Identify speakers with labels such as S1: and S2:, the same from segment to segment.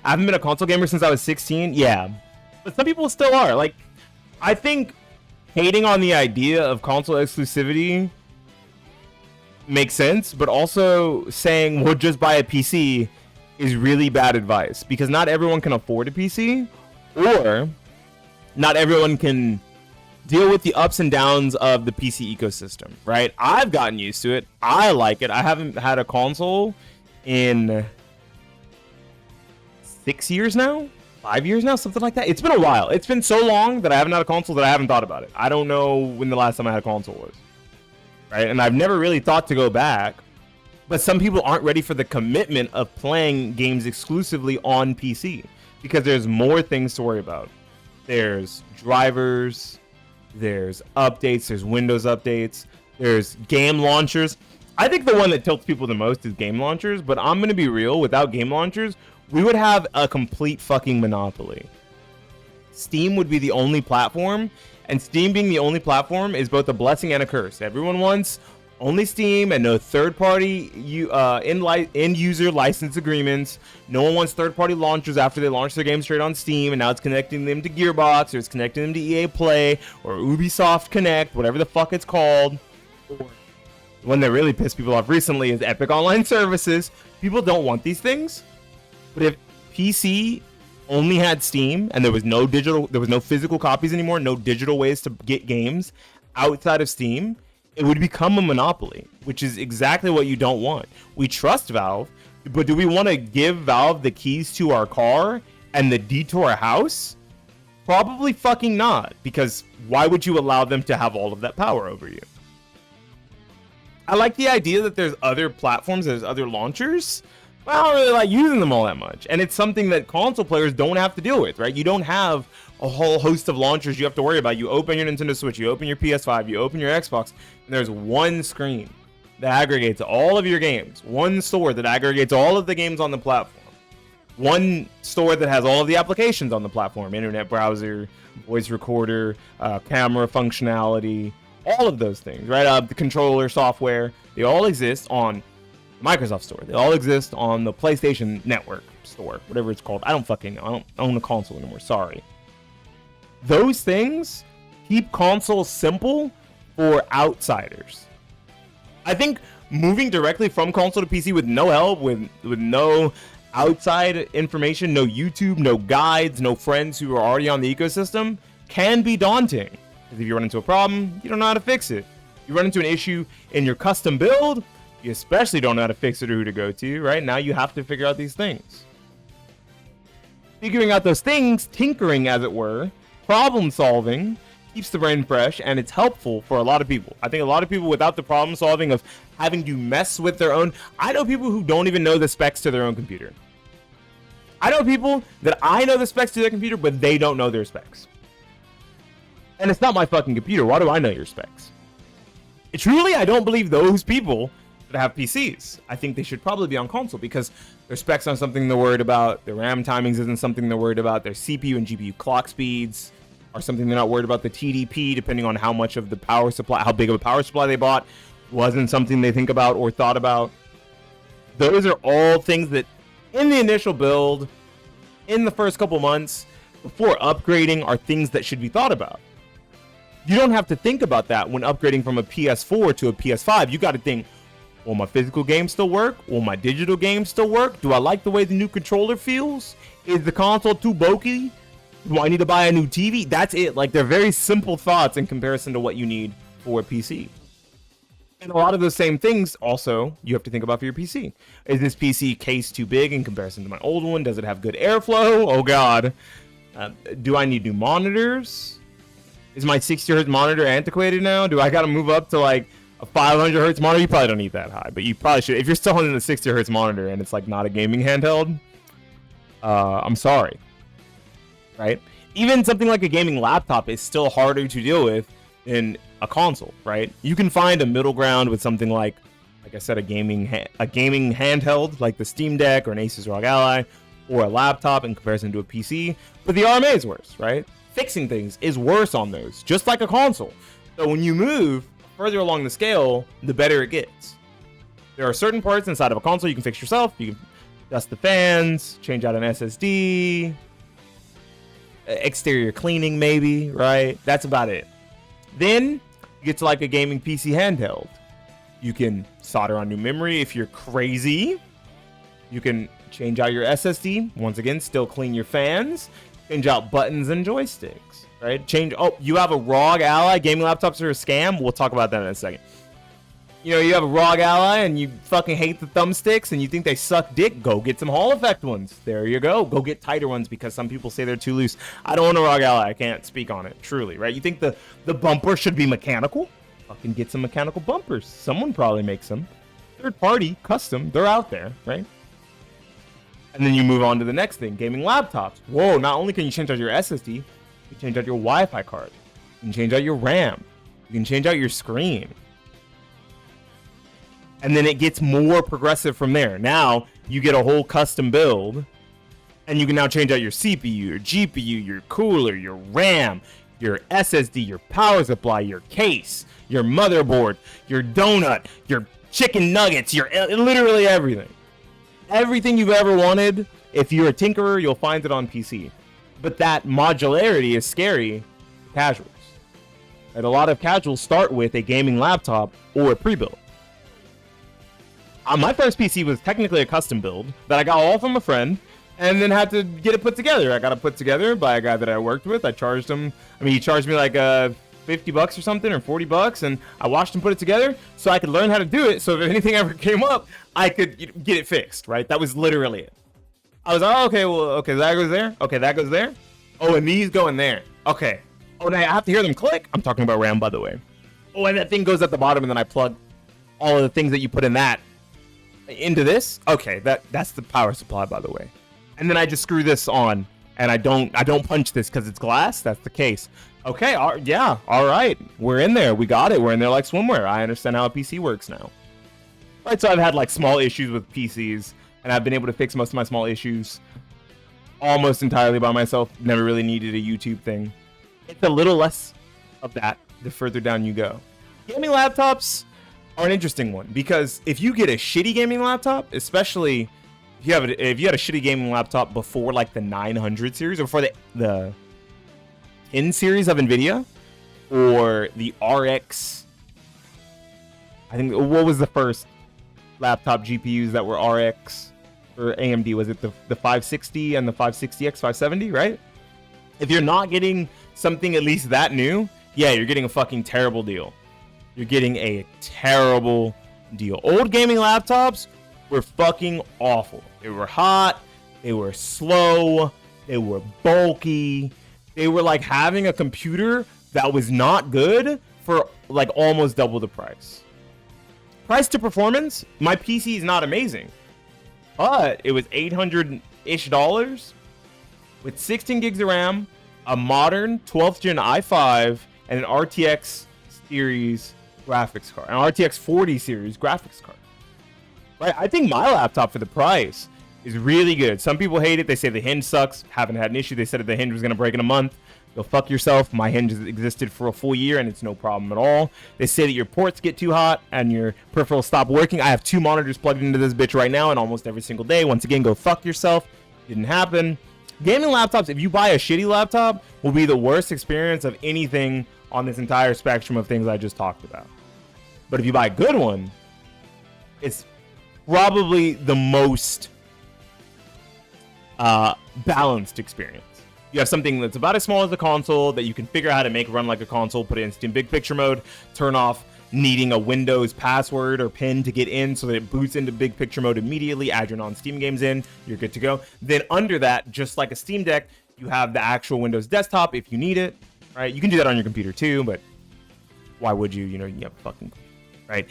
S1: I haven't been a console gamer since I was 16. Yeah, but some people still are. Like, I think hating on the idea of console exclusivity makes sense, but also saying we'll just buy a PC is really bad advice, because not everyone can afford a PC, or not everyone can deal with the ups and downs of the PC ecosystem, right? I've gotten used to it. I like it. I haven't had a console in 6 years now, 5 years now, something like that. It's been a while. It's been so long that I haven't had a console that I haven't thought about it. I don't know when the last time I had a console was, right? And I've never really thought to go back. But some people aren't ready for the commitment of playing games exclusively on PC, because there's more things to worry about. There's drivers, there's updates, there's Windows updates, there's game launchers. I think the one that tilts people the most is game launchers, but I'm going to be real, without game launchers, we would have a complete fucking monopoly. Steam would be the only platform, and Steam being the only platform is both a blessing and a curse. Everyone wants only Steam and no third-party end user license agreements. No one wants third-party launchers after they launch their game straight on Steam, and now it's connecting them to Gearbox, or it's connecting them to EA Play, or Ubisoft Connect, whatever the fuck it's called. Or one that really pissed people off recently is Epic Online Services. People don't want these things, but if PC only had Steam and there was no physical copies anymore, no digital ways to get games outside of Steam, it would become a monopoly, which is exactly what you don't want. We trust Valve, but do we want to give Valve the keys to our car and the deed to our house? Probably fucking not, because why would you allow them to have all of that power over you? I like the idea that there's other platforms, there's other launchers, but I don't really like using them all that much. And it's something that console players don't have to deal with, right? You don't have a whole host of launchers you have to worry about. You open your Nintendo Switch, you open your PS5, you open your Xbox, and there's one screen that aggregates all of your games. One store that aggregates all of the games on the platform. One store that has all of the applications on the platform. Internet browser, voice recorder, camera functionality, all of those things, right? The controller software, they all exist on Microsoft Store. They all exist on the PlayStation Network Store, whatever it's called. I don't fucking know. I don't own a console anymore. Sorry. Those things keep consoles simple for outsiders. I think moving directly from console to PC with no help, with no outside information, no YouTube, no guides, no friends who are already on the ecosystem, can be daunting. Because if you run into a problem, you don't know how to fix it. You run into an issue in your custom build, you especially don't know how to fix it or who to go to, right? Now you have to figure out these things. Figuring out those things, tinkering as it were, problem solving, keeps the brain fresh, and it's helpful for a lot of people. I think a lot of people, without the problem solving of having to mess with their own, I know people who don't even know the specs to their own computer. I know people that I know the specs to their computer, but they don't know their specs. And it's not my fucking computer. Why do I know your specs? Truly, I don't believe those people that have PCs. I think they should probably be on console, because their specs aren't something they're worried about. Their RAM timings isn't something they're worried about. Their CPU and GPU clock speeds are something they're not worried about. The TDP, depending on how much of the power supply, how big of a power supply they bought, wasn't something they think about or thought about. Those are all things that in the initial build, in the first couple months, before upgrading, are things that should be thought about. You don't have to think about that when upgrading from a PS4 to a PS5. You got to think, will my physical games still work? Will my digital games still work? Do I like the way the new controller feels? Is the console too bulky? Do I need to buy a new TV? That's it. Like, they're very simple thoughts in comparison to what you need for a PC. And a lot of those same things also you have to think about for your PC. Is this PC case too big in comparison to my old one? Does it have good airflow? Oh God. Do I need new monitors? Is my 60 hertz monitor antiquated now? Do I got to move up to like a 500 hertz monitor? You probably don't need that high, but you probably should. If you're still on a 60 hertz monitor and it's like not a gaming handheld, I'm sorry. Right? Even something like a gaming laptop is still harder to deal with than a console, right? You can find a middle ground with something like I said, a gaming handheld like the Steam Deck or an Asus ROG Ally, or a laptop in comparison to a PC, but the RMA is worse, right? Fixing things is worse on those, just like a console. So when you move further along the scale, the better it gets. There are certain parts inside of a console you can fix yourself. dust the fans, change out an SSD, exterior cleaning maybe, right? That's about it. Then you get to like a gaming PC handheld. You can solder on new memory if you're crazy. You can change out your SSD. Once again, still clean your fans. Change out buttons and joysticks, right? You have a ROG Ally. Gaming laptops are a scam. We'll talk about that in a second. You know, you have a ROG Ally and you fucking hate the thumbsticks and you think they suck dick. Go get some Hall Effect ones. There you go. Go get tighter ones because some people say they're too loose. I don't own a ROG Ally. I can't speak on it, truly, right? You think the bumper should be mechanical? Fucking get some mechanical bumpers. Someone probably makes them. Third party, custom. They're out there, right? And then you move on to the next thing, gaming laptops. Whoa, not only can you change out your SSD, you can change out your Wi-Fi card. You can change out your RAM. You can change out your screen. And then it gets more progressive from there. Now, you get a whole custom build, and you can now change out your CPU, your GPU, your cooler, your RAM, your SSD, your power supply, your case, your motherboard, your donut, your chicken nuggets, your literally everything. Everything you've ever wanted, if you're a tinkerer, you'll find it on PC. But that modularity is scary for casuals. And a lot of casuals start with a gaming laptop or a pre-built. My first PC was technically a custom build that I got all from a friend and then had to get it put together. I got it put together by a guy that I worked with. I charged him, he charged me like $50 or something, or $40, and I watched him put it together so I could learn how to do it. So if anything ever came up, I could get it fixed, right? That was literally it. I was like, oh, okay, that goes there. Okay, that goes there. Oh, and these go in there. Okay. Oh, now I have to hear them click. I'm talking about RAM, by the way. Oh, and that thing goes at the bottom, and then I plug all of the things that you put in that into this. Okay, that's the power supply, by the way. And then I just screw this on, and I don't punch this because it's glass. That's the case. Okay, yeah, all right. We're in there. We got it. We're in there like swimwear. I understand how a PC works now. All right, so I've had like small issues with PCs, and I've been able to fix most of my small issues almost entirely by myself. Never really needed a YouTube thing. It's a little less of that the further down you go. Gaming laptops are an interesting one because if you get a shitty gaming laptop, especially if you had a shitty gaming laptop before like the 900 series or before the 10 series of NVIDIA or the RX, I think, what was the first laptop GPUs that were RX or AMD? Was it the 560 and the 560X, 570, right? If you're not getting something at least that new, yeah, you're getting a fucking terrible deal. You're getting a terrible deal. Old gaming laptops were fucking awful. They were hot. They were slow. They were bulky. They were like having a computer that was not good for like almost double the price. Price to performance, my PC is not amazing, but it was $800-ish with 16 gigs of RAM, a modern 12th gen i5, and an RTX series graphics card, an RTX 40 series graphics card. Right? I think my laptop for the price is really good. Some people hate it. They say the hinge sucks. Haven't had an issue. They said that the hinge was going to break in a month. Go fuck yourself. My hinge has existed for a full year and it's no problem at all. They say that your ports get too hot and your peripherals stop working. I have 2 monitors plugged into this bitch right now and almost every single day. Once again, go fuck yourself. Didn't happen. Gaming laptops, if you buy a shitty laptop, will be the worst experience of anything on this entire spectrum of things I just talked about. But if you buy a good one, it's probably the most balanced experience. You have something that's about as small as a console that you can figure out how to make run like a console, put it in Steam Big Picture mode, turn off needing a Windows password or PIN to get in so that it boots into Big Picture mode immediately, add your non-Steam games in, you're good to go. Then under that, just like a Steam Deck, you have the actual Windows desktop if you need it, right? You can do that on your computer too, but why would you? You know, you have fucking, right?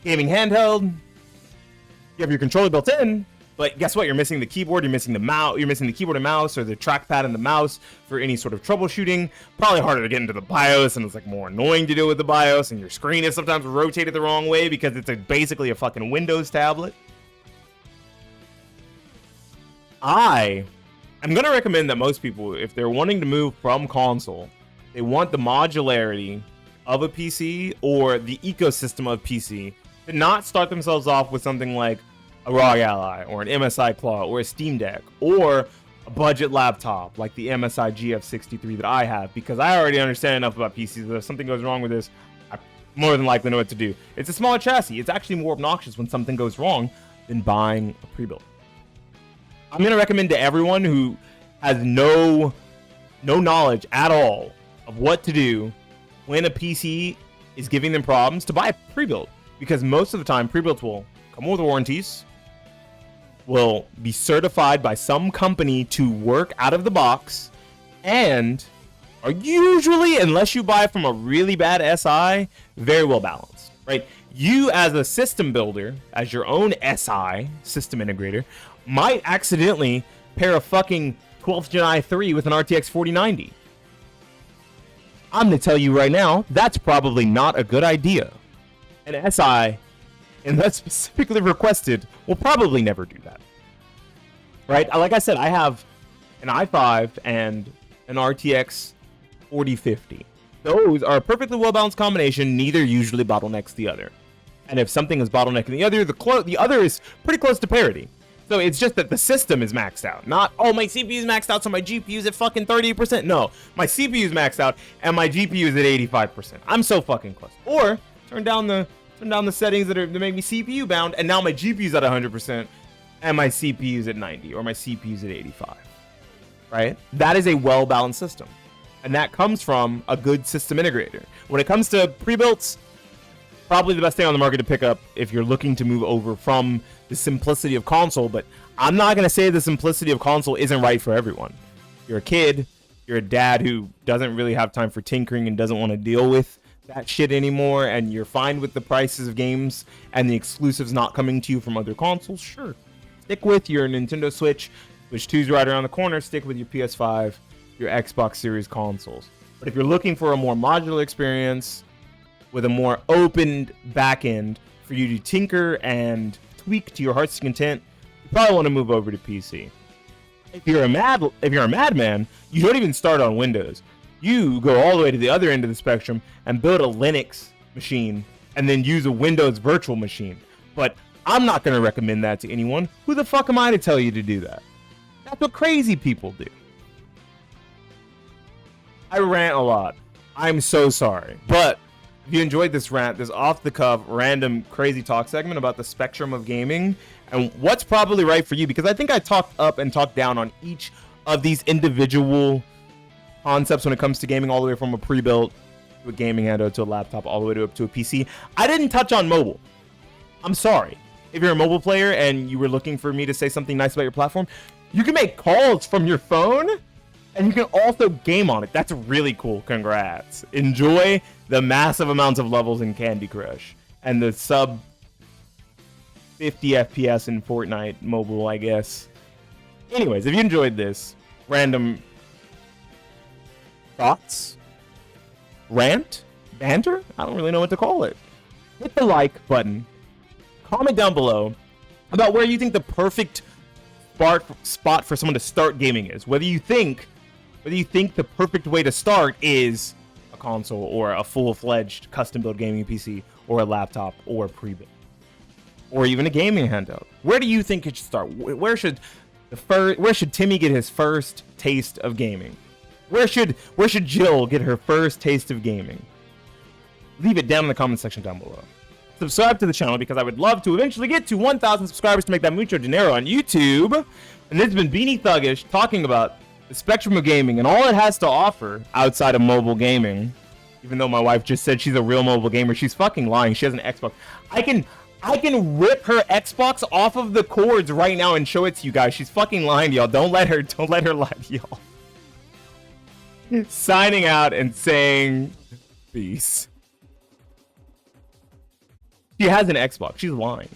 S1: Gaming handheld, you have your controller built in, but guess what? You're missing the keyboard, you're missing the mouse, you're missing the keyboard and mouse or the trackpad and the mouse for any sort of troubleshooting. Probably harder to get into the BIOS and it's like more annoying to deal with the BIOS, and your screen is sometimes rotated the wrong way because it's basically a fucking Windows tablet. I'm going to recommend that most people, if they're wanting to move from console, they want the modularity of a PC or the ecosystem of PC, to not start themselves off with something like a a ROG Ally or an MSI Claw or a Steam Deck or a budget laptop like the MSI GF63 that I have, because I already understand enough about PCs that if something goes wrong with this, I more than likely know what to do. It's a smaller chassis. It's actually more obnoxious when something goes wrong than buying a pre-built. I'm going to recommend to everyone who has no knowledge at all of what to do when a PC is giving them problems to buy a pre-built, because most of the time pre-builts will come with warranties, will be certified by some company to work out of the box, and are usually, unless you buy from a really bad SI, very well balanced, right? You as a system builder, as your own SI, system integrator, might accidentally pair a fucking 12th Gen i3 with an RTX 4090. I'm going to tell you right now, that's probably not a good idea. An SI, unless specifically requested, will probably never do that. Right? Like I said, I have an i5 and an RTX 4050. Those are a perfectly well-balanced combination. Neither usually bottlenecks the other. And if something is bottlenecking the other, the other is pretty close to parity. So it's just that the system is maxed out. Not, oh, my CPU is maxed out, so my GPU is at fucking 38%. No, my CPU is maxed out, and my GPU is at 85%. I'm so fucking close. Or turn down the settings that make me CPU bound, and now my GPU is at 100%, and my CPU is at 90, or my CPU is at 85. Right? That is a well-balanced system. And that comes from a good system integrator. When it comes to pre-builts, probably the best thing on the market to pick up if you're looking to move over from the simplicity of console, but I'm not going to say the simplicity of console isn't right for everyone. You're a kid, you're a dad who doesn't really have time for tinkering and doesn't want to deal with that shit anymore, and you're fine with the prices of games and the exclusives not coming to you from other consoles, sure. Stick with your Nintendo Switch. Switch 2's right around the corner. Stick with your PS5, your Xbox Series consoles. But if you're looking for a more modular experience with a more open back end for you to tinker and tweak to your heart's content, you probably want to move over to PC. If you're a madman, you don't even start on Windows. You go all the way to the other end of the spectrum and build a Linux machine and then use a Windows virtual machine. But I'm not going to recommend that to anyone. Who the fuck am I to tell you to do that? That's what crazy people do. I rant a lot. I'm so sorry. But if you enjoyed this rant, this off-the-cuff, random, crazy talk segment about the spectrum of gaming and what's probably right for you, because I think I talked up and talked down on each of these individual concepts when it comes to gaming, all the way from a pre-built to a gaming handheld to a laptop, all the way up to a PC. I didn't touch on mobile. I'm sorry. If you're a mobile player and you were looking for me to say something nice about your platform, you can make calls from your phone and you can also game on it. That's really cool. Congrats. Enjoy the massive amounts of levels in Candy Crush and the sub 50 FPS in Fortnite mobile, I guess. Anyways, if you enjoyed this random thoughts, rant, banter, I don't really know what to call it, hit the like button. Comment down below about where you think the perfect spot for someone to start gaming is. Whether you think the perfect way to start is a console or a full-fledged custom-built gaming PC or a laptop or a pre-built or even a gaming handheld. Where do you think it should start? Where should Timmy get his first taste of gaming? Where should Jill get her first taste of gaming? Leave it down in the comment section down below. Subscribe to the channel because I would love to eventually get to 1,000 subscribers to make that mucho dinero on YouTube. And this has been Beanie Thuggish talking about the spectrum of gaming and all it has to offer outside of mobile gaming. Even though my wife just said she's a real mobile gamer, she's fucking lying. She has an Xbox. I can rip her Xbox off of the cords right now and show it to you guys. She's fucking lying to y'all. Don't let her lie to y'all. Signing out and saying peace. She has an Xbox. She's lying.